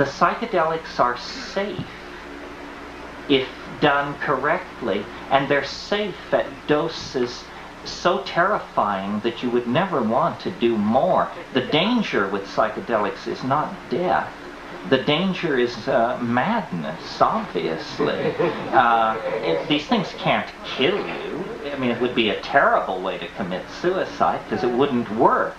the psychedelics are safe if done correctly, and they're safe at doses so terrifying that you would never want to do more. The danger with psychedelics is not death. The danger is madness, obviously. These things can't kill you. I mean, it would be a terrible way to commit suicide because it wouldn't work.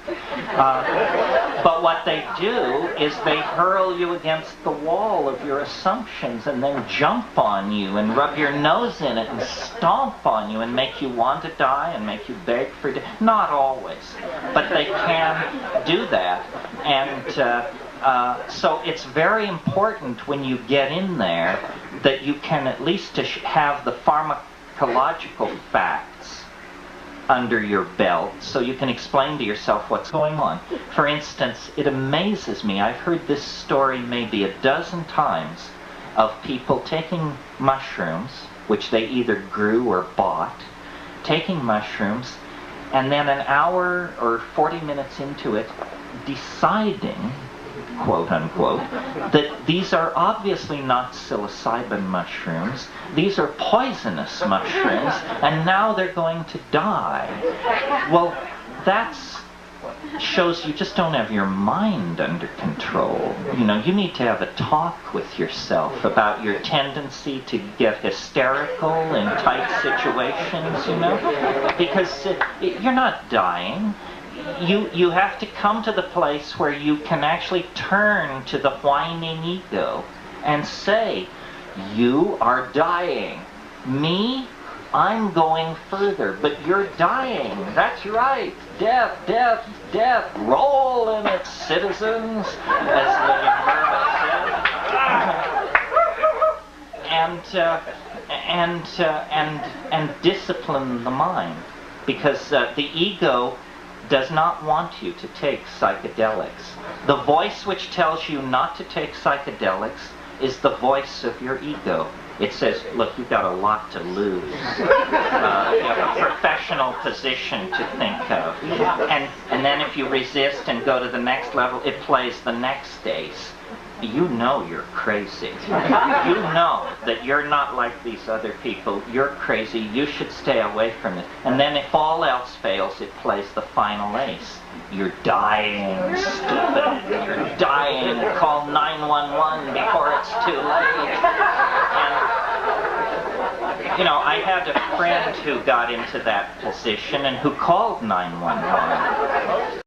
But what they do is they hurl you against the wall of your assumptions and then jump on you and rub your nose in it and stomp on you and make you want to die and make you beg for death. Not always, but they can do that. And so it's very important when you get in there that you can at least have the pharmacological facts under your belt so you can explain to yourself what's going on. For instance, it amazes me, I've heard this story maybe a dozen times, of people taking mushrooms, which they either grew or bought, taking mushrooms, and then an hour or 40 minutes into it, deciding, quote unquote, that these are obviously not psilocybin mushrooms, these are poisonous mushrooms, and now they're going to die. Well, that shows you just don't have your mind under control. You know, you need to have a talk with yourself about your tendency to get hysterical in tight situations, you know, because you're not dying. You have to come to the place where you can actually turn to the whining ego and say, you are dying. Me, I'm going further, but you're dying. That's right. Death, death, death. Roll in it, citizens, as William said. And discipline the mind, because the ego does not want you to take psychedelics. The voice which tells you not to take psychedelics is the voice of your ego. It says, look, you've got a lot to lose. You have a professional position to think of. And then if you resist and go to the next level, it plays the next ace. You know you're crazy. You know that you're not like these other people. You're crazy. You should stay away from it. And then if all else fails, it plays the final ace. You're dying, stupid. You're dying. Call 911 before it's too late. And, you know, I had a friend who got into that position and who called 911.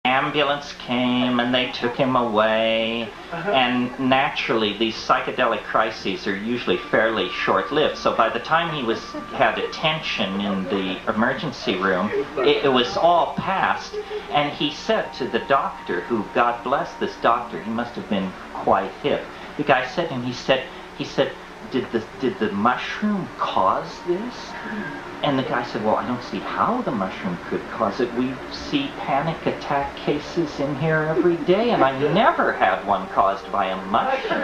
Ambulance came and they took him away, and naturally these psychedelic crises are usually fairly short-lived, so by the time he had attention in the emergency room, it was all past. And he said to the doctor, who, God bless this doctor, he must have been quite hip, the guy said to him, he said, did the mushroom cause this? And the guy said, well, I don't see how the mushroom could cause it. We see panic attack cases in here every day, and I never had one caused by a mushroom.